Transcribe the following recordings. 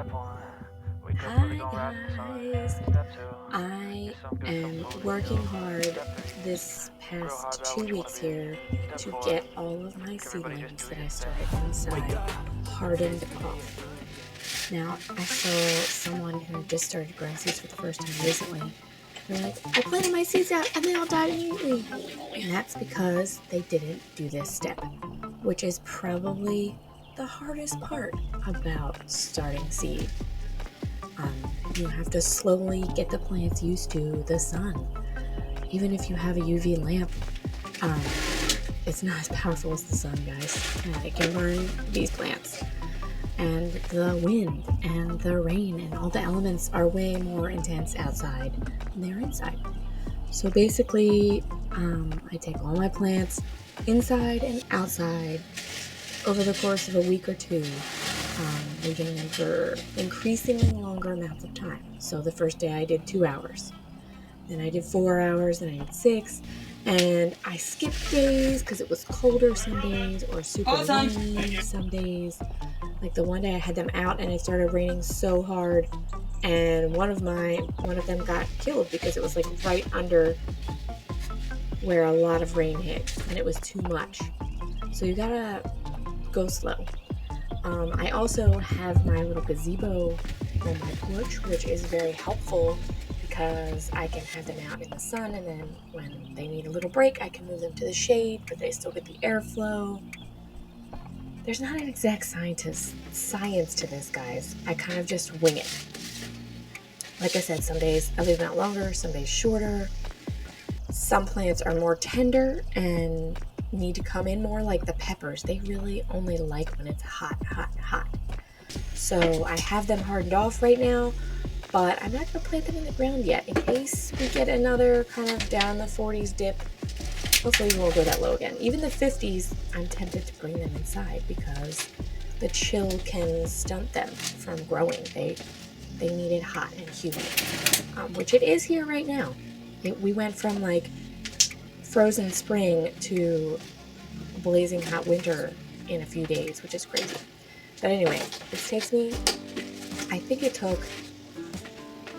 Hi guys, I am working hard this past 2 weeks here to get all of my seedlings that I started inside hardened off. Now, I saw someone who just started growing seeds for the first time recently. They're like, I planted my seeds out and they all died immediately. And that's because they didn't do this step, which is probably the hardest part about starting seed. You have to slowly get the plants used to the sun. Even if you have a UV lamp, um, it's not as powerful as the sun, guys. And it can burn these plants. And the wind and the rain and all the elements are way more intense outside than they're inside. So basically, I take all my plants inside and outside over the course of a week or two, leaving them for increasingly longer amounts of time. So the first day I did 2 hours, then I did 4 hours, then I did 6, and I skipped days because it was colder some days or super rainy some days. Like the one day I had them out and it started raining so hard, and one of them got killed because it was like right under where a lot of rain hit and it was too much. So you gotta go slow. I also have my little gazebo on my porch, which is very helpful because I can have them out in the sun, and then when they need a little break, I can move them to the shade, but they still get the airflow. There's not an exact science to this, guys. I kind of just wing it. Like I said, some days I leave them out longer, some days shorter. Some plants are more tender and need to come in more, like the peppers. They really only like when it's hot. So I have them hardened off right now, but I'm not going to plant them in the ground yet in case we get another kind of down the 40s dip. Hopefully we won't go that low again. Even the 50s, I'm tempted to bring them inside because the chill can stunt them from growing. They need it hot and humid, which it is here right now. We went from like frozen spring to blazing hot winter in a few days, which is crazy. But anyway, this takes me, I think it took,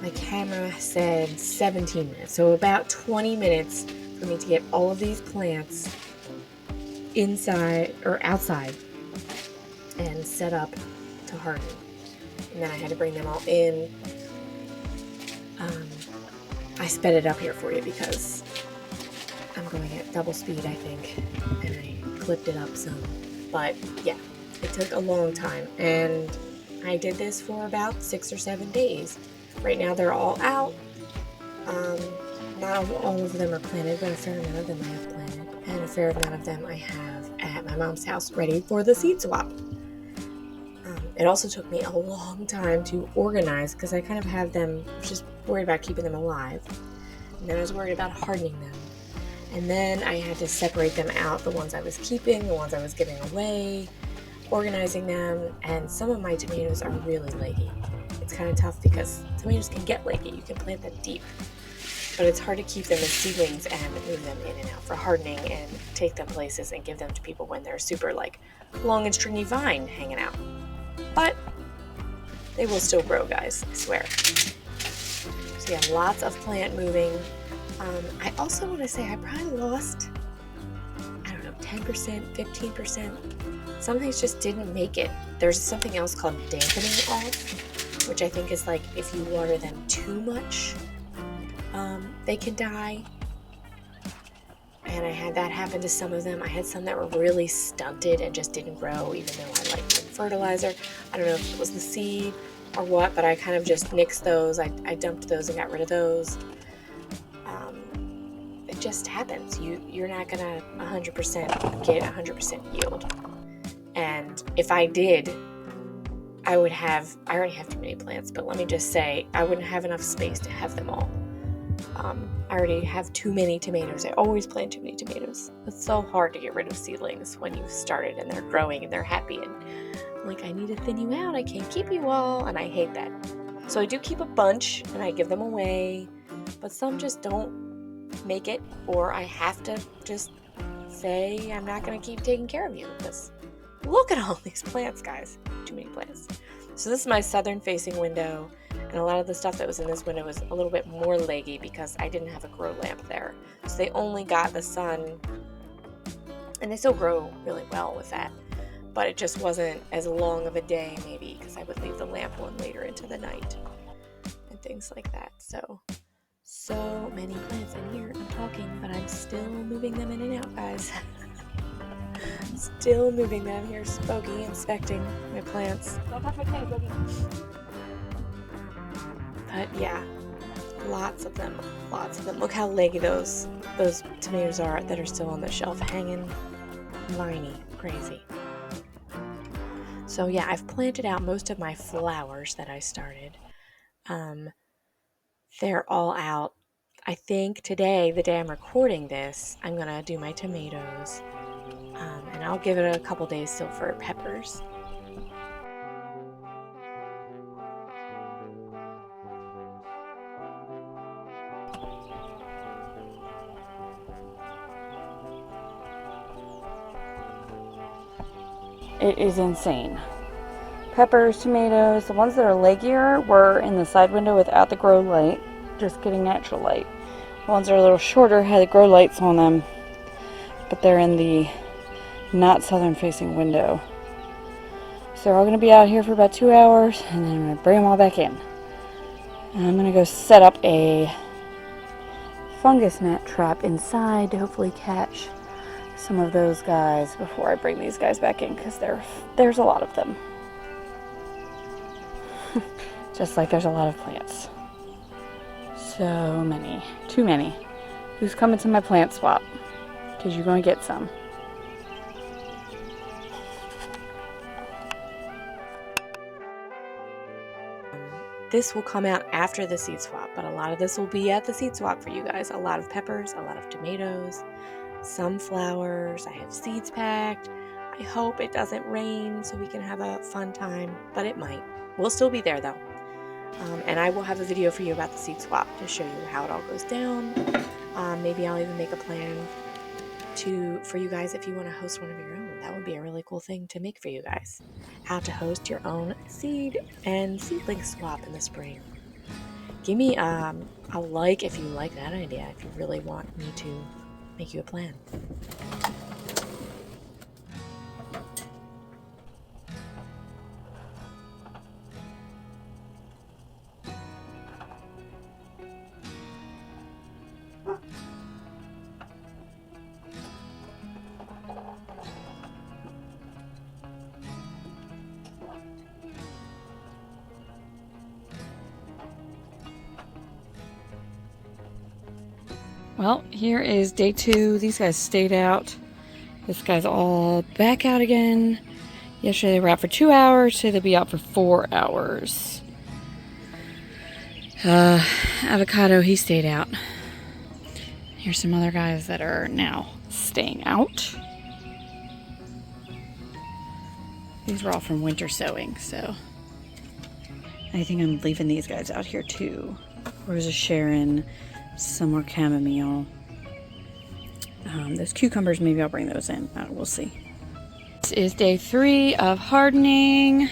my camera said 17 minutes, so about 20 minutes for me to get all of these plants inside or outside and set up to harden. And then I had to bring them all in. I sped it up here for you because I'm going at double speed, I think, and I clipped it up some. But yeah, it took a long time, and I did this for about 6 or 7 days. Right now they're all out. Not all of them are planted, but a fair amount of them I have planted, and a fair amount of them I have at my mom's house ready for the seed swap. It also took me a long time to organize because I kind of have them, just worried about keeping them alive. And then I was worried about hardening them. And then I had to separate them out, the ones I was keeping, the ones I was giving away, organizing them. And some of my tomatoes are really leggy. It's kind of tough because tomatoes can get leggy. You can plant them deep. But it's hard to keep them as seedlings and move them in and out for hardening and take them places and give them to people when they're super like long and stringy vine hanging out. But they will still grow, guys, I swear. So yeah, lots of plant moving. I also want to say I probably lost, 10%, 15%. Some things just didn't make it. There's something else called dampening off, which I think is like if you water them too much, they can die. And I had that happen to some of them. I had some that were really stunted and just didn't grow, even though I liked the fertilizer. I don't know if it was the seed or what, but I kind of just nixed those. I dumped those and got rid of those. It just happens. You're not gonna 100% get 100% yield. And if I did, I already have too many plants, but let me just say, I wouldn't have enough space to have them all. I already have too many tomatoes. I always plant too many tomatoes. It's so hard to get rid of seedlings when you've started and they're growing and they're happy. And I'm like, I need to thin you out. I can't keep you all. And I hate that. So I do keep a bunch and I give them away. But some just don't make it. Or I have to just say, I'm not going to keep taking care of you. Because look at all these plants, guys. Too many plants. So this is my southern facing window, and a lot of the stuff that was in this window was a little bit more leggy because I didn't have a grow lamp there. So they only got the sun, and they still grow really well with that, but it just wasn't as long of a day maybe because I would leave the lamp on later into the night and things like that. So many plants in here. I'm talking, but I'm still moving them in and out, guys. Still moving them here, Spokey, inspecting my plants. Don't touch my plants, Spokey. But yeah, lots of them, lots of them. Look how leggy those tomatoes are that are still on the shelf, hanging viney, crazy. So yeah, I've planted out most of my flowers that I started. They're all out. I think today, the day I'm recording this, I'm gonna do my tomatoes. And I'll give it a couple days still for peppers. It is insane. Peppers, tomatoes, the ones that are leggier were in the side window without the grow light, just getting natural light. The ones that are a little shorter had the grow lights on them, but they're in the not southern facing window. So they're all going to be out here for about 2 hours, and then I'm going to bring them all back in. And I'm going to go set up a fungus gnat trap inside to hopefully catch some of those guys before I bring these guys back in, because there's a lot of them. Just like there's a lot of plants. So many. Too many. Who's coming to my plant swap? Because you're going to get some. This will come out after the seed swap, but a lot of this will be at the seed swap for you guys. A lot of peppers, a lot of tomatoes, some flowers. I have seeds packed. I hope it doesn't rain so we can have a fun time, but it might. We'll still be there though. And I will have a video for you about the seed swap to show you how it all goes down. Maybe I'll even make a plan for you guys if you want to host one of your own. That would be a really cool thing to make for you guys. How to host your own seed and seedling swap in the spring. Give me a like if you like that idea, if you really want me to make you a plan. Well, here is day 2. These guys stayed out. This guy's all back out again. Yesterday they were out for 2 hours. Today they'll be out for 4 hours. Avocado, he stayed out. Here's some other guys that are now staying out. These were all from winter sowing, so I think I'm leaving these guys out here too. Rosa Sharon, some more chamomile. Those cucumbers, maybe I'll bring those in. We'll see. This is day 3 of hardening.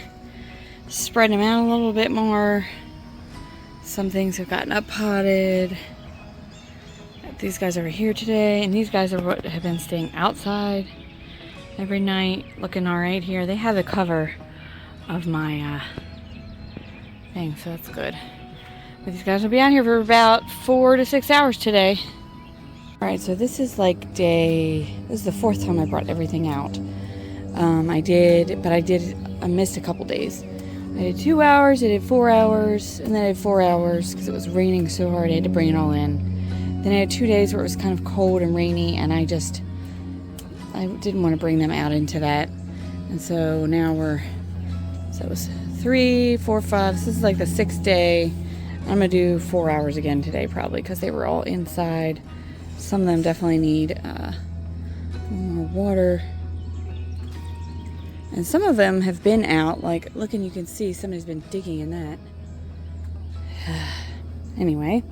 Spreading them out a little bit more. Some things have gotten up potted. These guys over here today, and these guys are what have been staying outside every night, looking all right here. They have the cover of my thing, so that's good. But these guys will be out here for about 4 to 6 hours today. All right, so this is like this is the 4th time I brought everything out. I missed a couple days. I did 2 hours, I did 4 hours, and then I did 4 hours because it was raining so hard I had to bring it all in. Then I had 2 days where it was kind of cold and rainy, and I didn't want to bring them out into that. And so now so it was 3, 4, 5, this is like the 6th day. I'm going to do 4 hours again today probably because they were all inside. Some of them definitely need more water. And some of them have been out, like, look, and you can see somebody's been digging in that. Anyway.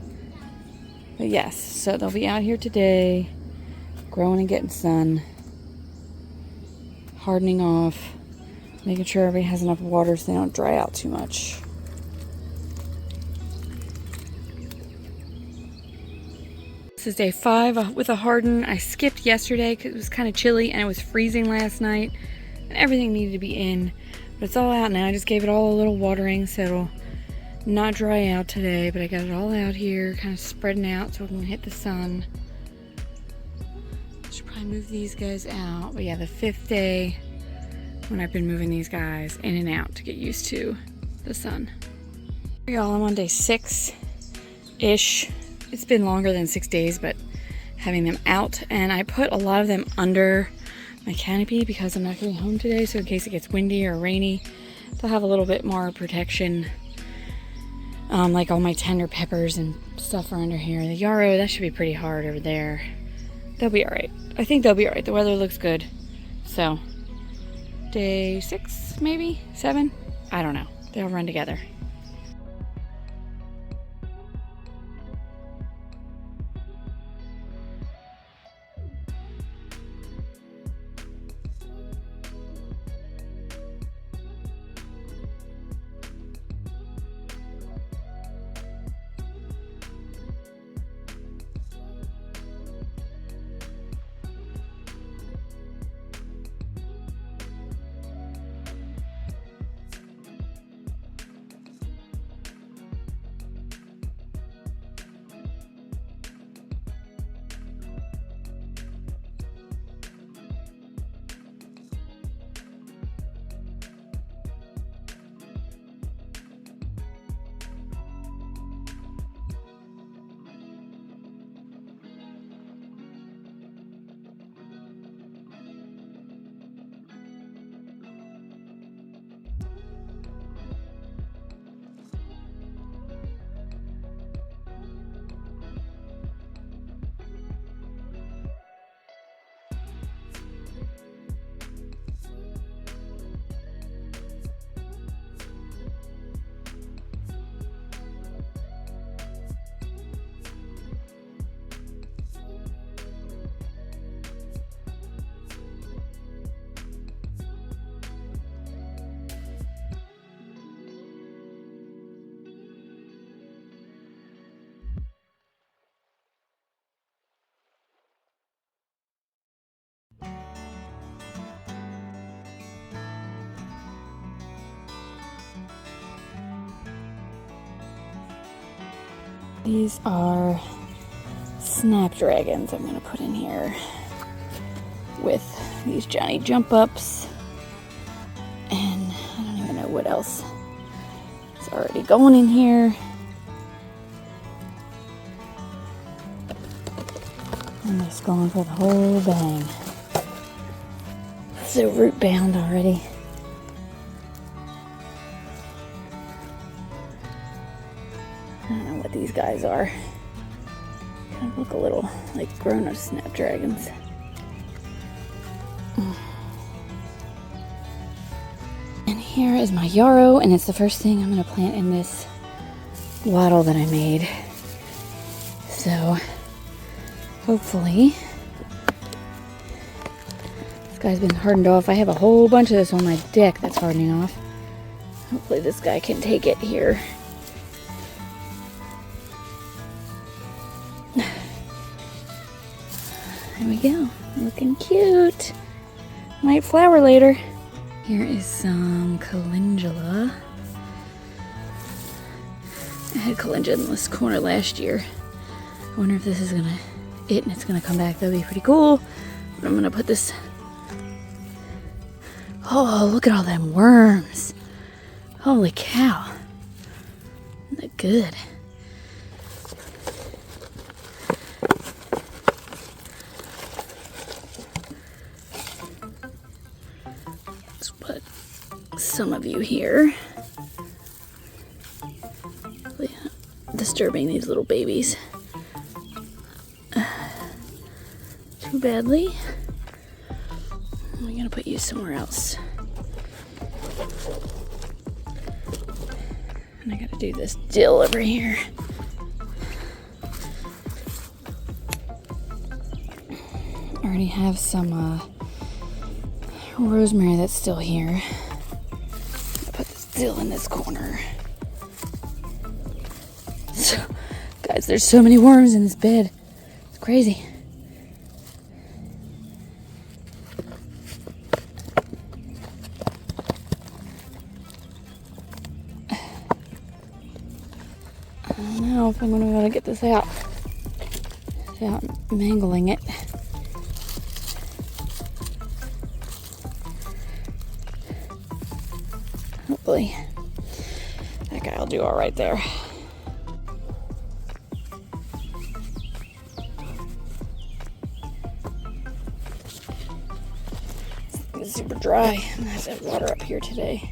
But yes, so they'll be out here today, growing and getting sun, hardening off. Making sure everybody has enough water so they don't dry out too much. This is day 5 with a harden. I skipped yesterday because it was kind of chilly and it was freezing last night. And everything needed to be in. But it's all out now. I just gave it all a little watering so it'll not dry out today. But I got it all out here, kind of spreading out so it can hit the sun. Should probably move these guys out. But yeah, the 5th day when I've been moving these guys in and out to get used to the sun. Y'all, I'm on day 6-ish. It's been longer than 6 days, but having them out, and I put a lot of them under my canopy because I'm not going to be home today, so in case it gets windy or rainy, they'll have a little bit more protection. Like all my tender peppers and stuff are under here. The yarrow, that should be pretty hard over there. They'll be alright. I think they'll be alright. The weather looks good. So, day 6, maybe? 7? I don't know. They'll run together. These are snapdragons I'm going to put in here with these Johnny jump ups, and I don't even know what else is already going in here. I'm just going for the whole bang. So root bound already. I don't know what these guys are. Kind of look a little like grown-up snapdragons. And here is my yarrow, and it's the first thing I'm going to plant in this wattle that I made. So hopefully this guy's been hardened off. I have a whole bunch of this on my deck that's hardening off. Hopefully this guy can take it here. There we go. Looking cute. Might flower later. Here is some calendula. I had calendula in this corner last year. I wonder if this is and it's gonna come back. That'd be pretty cool. But I'm gonna put this. Oh, look at all them worms. Holy cow. They're good. Let's put some of you here. Disturbing these little babies too badly. I'm gonna put you somewhere else. And I gotta do this dill over here. I already have some rosemary that's still here. still in this corner. So, guys, there's so many worms in this bed. It's crazy. I don't know if I'm going to be able to get this out without mangling it. Hopefully that guy will do all right there. It's super dry. I'm gonna have to have water up here today.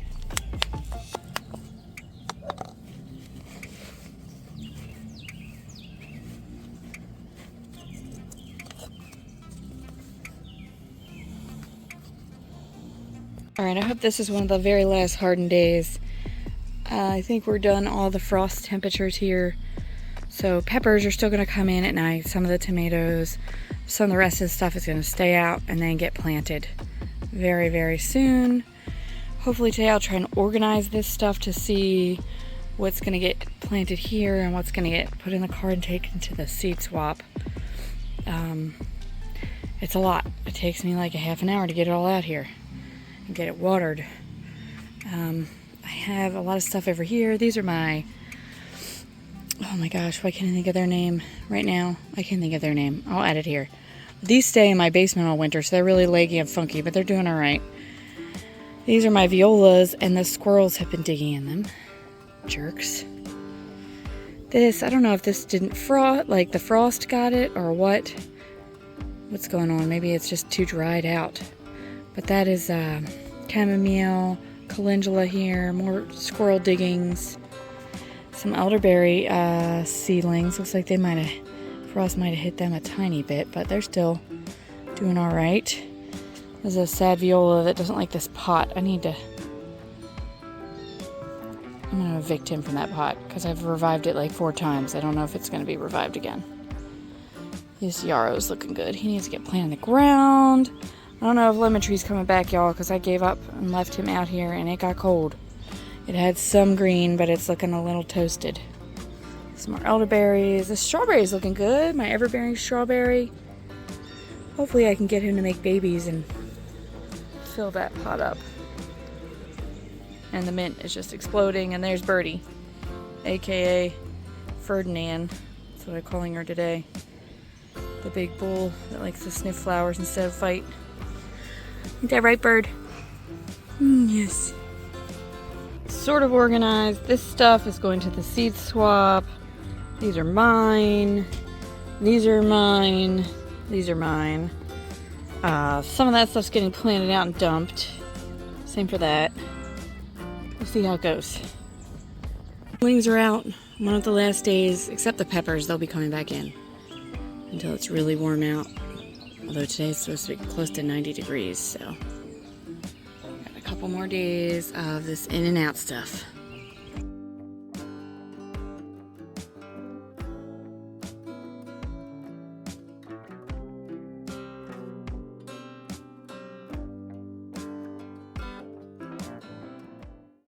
Alright, I hope this is one of the very last hardened days. I think we're done all the frost temperatures here. So peppers are still going to come in at night. Some of the tomatoes, some of the rest of the stuff is going to stay out and then get planted very, very soon. Hopefully today I'll try and organize this stuff to see what's going to get planted here and what's going to get put in the car and taken to the seed swap. It's a lot. It takes me like a half an hour to get it all out here and get it watered. I have a lot of stuff over here. These are my, oh my gosh, why can't I think of their name right now? I can't think of their name. I'll add it here. These stay in my basement all winter, so they're really leggy and funky, but they're doing all right. These are my violas, and the squirrels have been digging in them. Jerks. This, I don't know if this didn't frost, like the frost got it or what. What's going on? Maybe it's just too dried out. But that is chamomile, calendula here, more squirrel diggings, some elderberry seedlings. Looks like frost might have hit them a tiny bit, but they're still doing all right. There's a sad viola that doesn't like this pot. I'm going to evict him from that pot because I've revived it like 4 times. I don't know if it's going to be revived again. This yarrow's looking good. He needs to get planted in the ground. I don't know if lemon tree's coming back, y'all, because I gave up and left him out here and it got cold. It had some green, but it's looking a little toasted. Some more elderberries. The strawberry's looking good. My ever-bearing strawberry. Hopefully I can get him to make babies and fill that pot up. And the mint is just exploding. And there's Birdie, aka Ferdinand. That's what I'm calling her today. The big bull that likes to sniff flowers instead of fight. Ain't that right, Bird? Yes. Sort of organized. This stuff is going to the seed swap. These are mine. These are mine. These are mine. Some of that stuff's getting planted out and dumped. Same for that. We'll see how it goes. Seedlings are out. One of the last days, except the peppers, they'll be coming back in until it's really warm out. Although today's supposed to be close to 90 degrees, so got a couple more days of this in and out stuff.